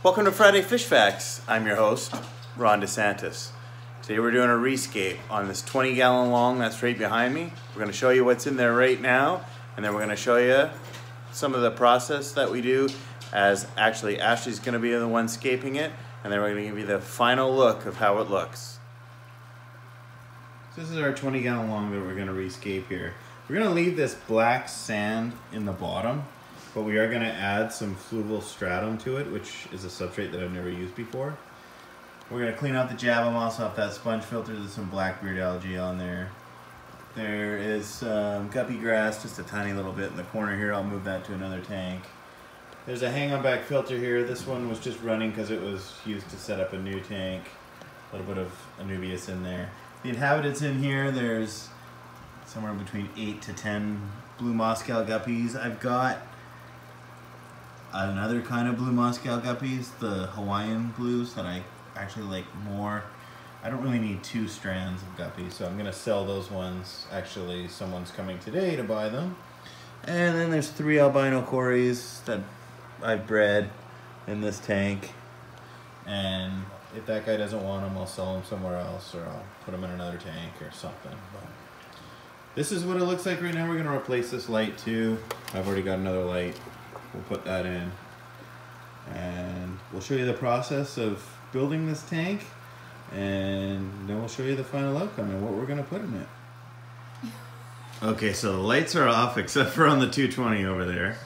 Welcome to Friday Fish Facts. I'm your host, Ron DeSantis. Today we're doing a rescape on this 20-gallon long that's right behind me. We're going to show you what's in there right now, and then we're going to show you some of the process that we do, as actually Ashley's going to be the one scaping it, and then we're going to give you the final look of how it looks. So this is our 20-gallon long that we're going to rescape here. We're going to leave this black sand in the bottom, but we are going to add some fluval stratum to it, which is a substrate that I've never used before. We're going to clean out the java moss off that sponge filter. There's some blackbeard algae on there. There is guppy grass, just a tiny little bit in the corner here. I'll move that to another tank. There's a hang-on back filter here. This one was just running because it was used to set up a new tank. A little bit of anubias in there. The inhabitants in here, there's somewhere between 8 to 10 blue Moscow guppies. I've got another kind of blue Moscow guppies, the Hawaiian blues, that I actually like more. I don't really need 2 strands of guppies, so I'm gonna sell those ones. Actually, someone's coming today to buy them. And then there's 3 albino cories that I've bred in this tank. And if that guy doesn't want them, I'll sell them somewhere else, or I'll put them in another tank or something. But this is what it looks like right now. We're gonna replace this light too. I've already got another light. We'll put that in. And we'll show you the process of building this tank, and then we'll show you the final outcome and what we're gonna put in it. Okay, so the lights are off except for on the 220 over there,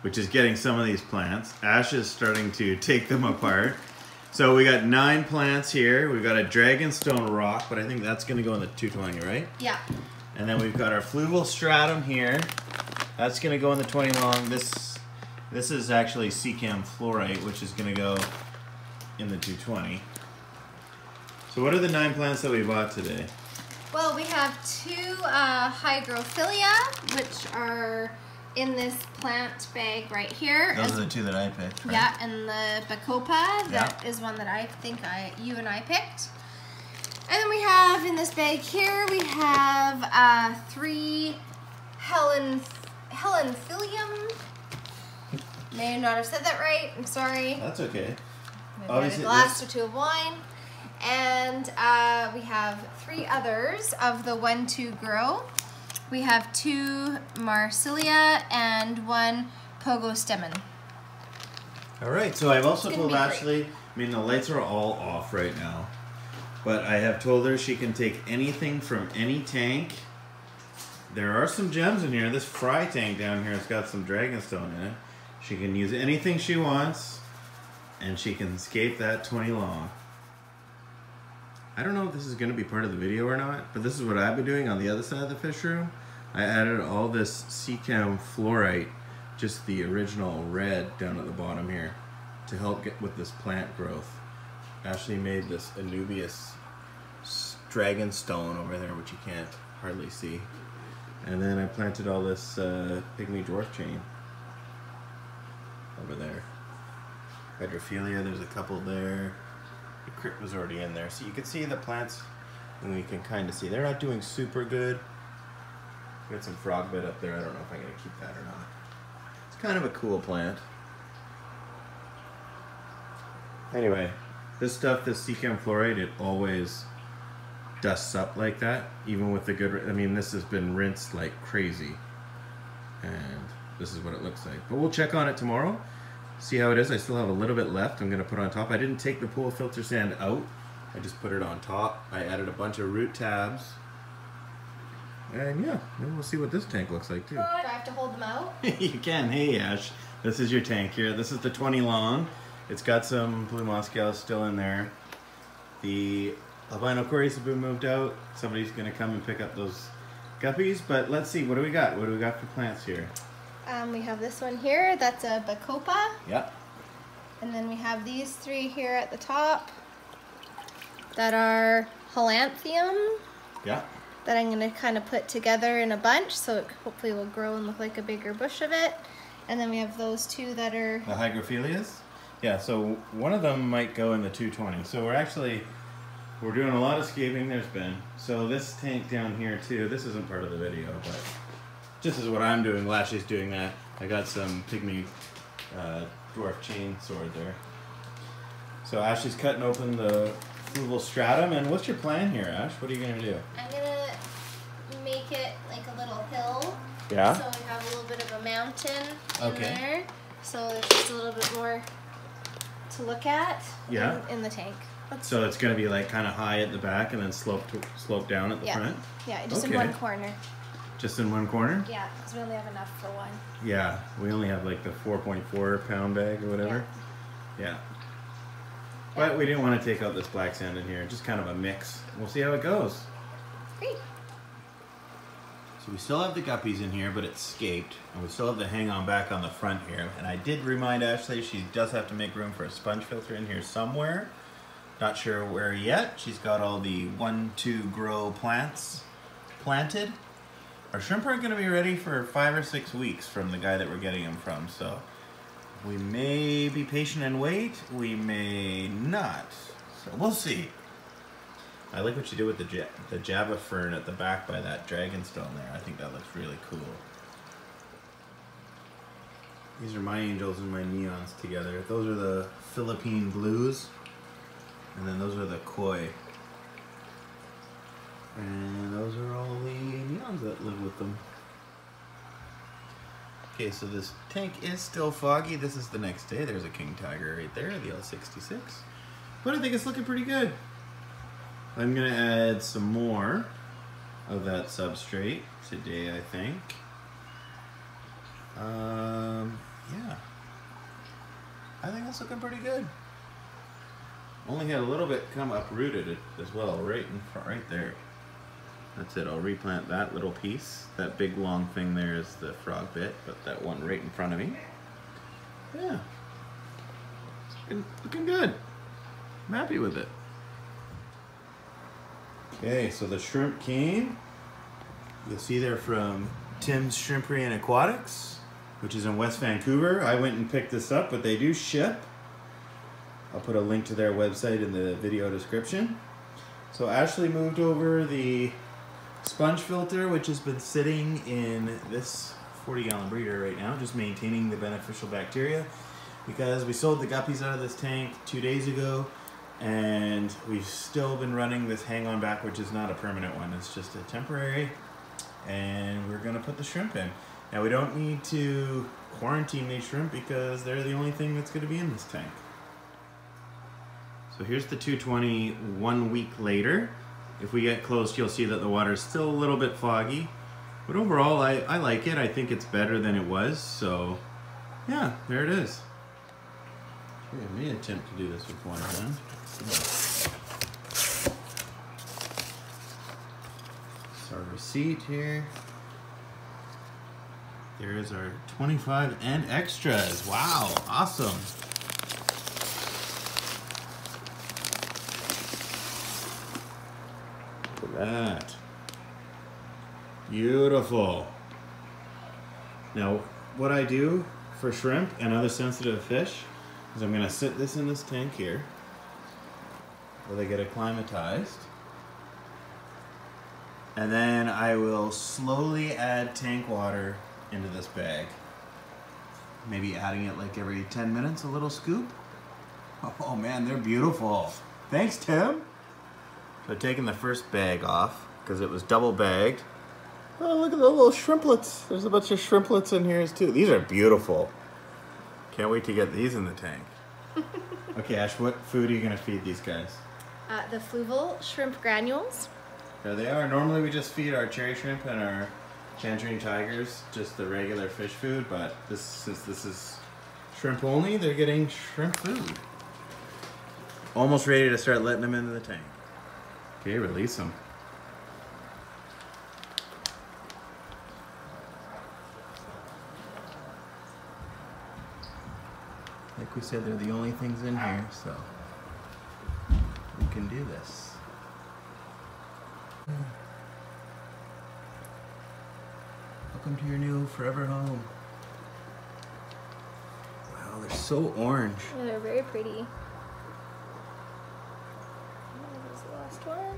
which is getting some of these plants. Ash is starting to take them apart. So we got 9 plants here. We've got a dragonstone rock, but I think that's gonna go in the 220, right? Yeah. And then we've got our fluval stratum here. That's gonna go in the 20 long. This is actually secam fluorite, which is gonna go in the 220. So what are the 9 plants that we bought today? Well, we have 2 hygrophilia, which are in this plant bag right here. Those are the 2 that I picked, right? Yeah, and the bacopa, that is one that I think you and I picked. And then we have in this bag here, we have 3 Helenphilium. May not have said that right, I'm sorry. That's okay. We have a glass or 2 of wine. And we have 3 others of the 1-2 grow. We have 2 Marsilia and 1 Pogostemon. All right, so I've also told Ashley, I mean, the lights are all off right now, but I have told her she can take anything from any tank. There are some gems in here. This fry tank down here has got some dragonstone in it. She can use anything she wants, and she can scape that 20 long. I don't know if this is going to be part of the video or not, but this is what I've been doing on the other side of the fish room. I added all this secam fluorite, just the original red down at the bottom here, to help get with this plant growth. Ashley made this anubias dragonstone over there, which you can't hardly see. And then I planted all this pygmy dwarf chain over there. Hydrophilia, there's a couple there. The crypt was already in there, so you can see the plants, and we can kind of see they're not doing super good. Got some frog bed up there. I don't know if I'm gonna keep that or not. It's kind of a cool plant. Anyway, this stuff, this secam fluorite, it always dusts up like that, even with the good. I mean, this has been rinsed like crazy, and this is what it looks like. But we'll check on it tomorrow. See how it is. I still have a little bit left I'm going to put on top. I didn't take the pool filter sand out. I just put it on top. I added a bunch of root tabs. And yeah, then we'll see what this tank looks like too. Do I have to hold them out? You can. Hey Ash, this is your tank here. This is the 20 long. It's got some blue Moscow still in there. The albino cories have been moved out. Somebody's going to come and pick up those guppies. But let's see, what do we got? What do we got for plants here? We have this one here, that's a bacopa. Yeah. And then we have these 3 here at the top that are Holanthium. Yeah. That I'm going to kind of put together in a bunch, so it hopefully will grow and look like a bigger bush of it. And then we have those 2 that are... The hygrophilias? Yeah, so one of them might go in the 220. So we're doing a lot of scaping, there's been. So this tank down here too, this isn't part of the video, but just as what I'm doing, Lashley's doing that. I got some pygmy dwarf chain sword there. So Ashley's cutting open the fluval stratum, and what's your plan here, Ash? What are you gonna do? I'm gonna make it like a little hill. Yeah. So we have a little bit of a mountain in there. So there's just a little bit more to look at in the tank. So it's gonna be like kind of high at the back and then slope down at the front? Yeah, just in one corner. Just in one corner? Yeah, because we only have enough for one. Yeah, we only have like the 4.4 pound bag or whatever. Yeah. But we didn't want to take out this black sand in here, just kind of a mix. We'll see how it goes. Great. So we still have the guppies in here, but it's scaped. And we still have the hang on back on the front here. And I did remind Ashley she does have to make room for a sponge filter in here somewhere. Not sure where yet. She's got all the 1-2 grow plants planted. Our shrimp aren't going to be ready for 5 or 6 weeks from the guy that we're getting them from, so we may be patient and wait. We may not. So we'll see. I like what you did with the Java fern at the back by that dragonstone there. I think that looks really cool. These are my angels and my neons together. Those are the Philippine blues, and then those are the koi. And those are all the neons that live with them. Okay, so this tank is still foggy. This is the next day. There's a king tiger right there, the L66. But I think it's looking pretty good. I'm gonna add some more of that substrate today, I think. Yeah. I think that's looking pretty good. Only had a little bit come uprooted as well, right in front, right there. That's it, I'll replant that little piece. That big long thing there is the frog bit, but that one right in front of me. Yeah. It's looking good. I'm happy with it. Okay, so the shrimp came. You'll see they're from Tim's Shrimpery and Aquatics, which is in West Vancouver. I went and picked this up, but they do ship. I'll put a link to their website in the video description. So Ashley moved over the sponge filter, which has been sitting in this 40-gallon breeder right now, just maintaining the beneficial bacteria, because we sold the guppies out of this tank 2 days ago, and we've still been running this hang-on back, which is not a permanent one. It's just a temporary, and we're going to put the shrimp in. Now, we don't need to quarantine these shrimp because they're the only thing that's going to be in this tank. So here's the 220 1 week later. If we get close, you'll see that the water is still a little bit foggy. But overall, I like it. I think it's better than it was. So, yeah, there it is. I may attempt to do this with one hand. It's our receipt here. There is our 25 and extras. Wow, awesome. Look at that. Beautiful. Now, what I do for shrimp and other sensitive fish is I'm going to sit this in this tank here where they get acclimatized. And then I will slowly add tank water into this bag. Maybe adding it like every 10 minutes, a little scoop. Oh man, they're beautiful. Thanks, Tim. So taking the first bag off because it was double bagged. Oh, look at the little shrimplets. There's a bunch of shrimplets in here too. These are beautiful. Can't wait to get these in the tank. Okay, Ash, what food are you going to feed these guys? The fluval shrimp granules. There they are. Normally we just feed our cherry shrimp and our tangerine tigers just the regular fish food, but since this is shrimp only, they're getting shrimp food. Almost ready to start letting them into the tank. Okay, release them. Like we said, they're the only things in here, so we can do this. Welcome to your new forever home. Wow, they're so orange. Yeah, they're very pretty. There's the last one.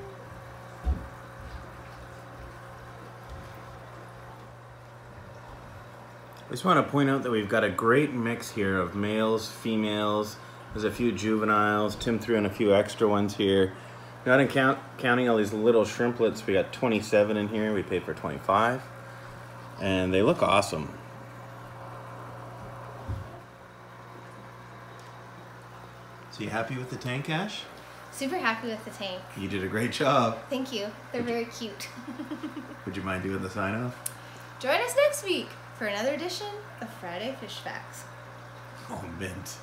I just want to point out that we've got a great mix here of males, females, There's a few juveniles. Tim threw in a few extra ones here. Not counting all these little shrimplets, we got 27 in here. We paid for 25. And they look awesome. So you happy with the tank, Ash? Super happy with the tank. You did a great job. Thank you. They're very cute. Would you mind doing the sign off? Join us next week for another edition of Friday Fish Facts. Oh, mint.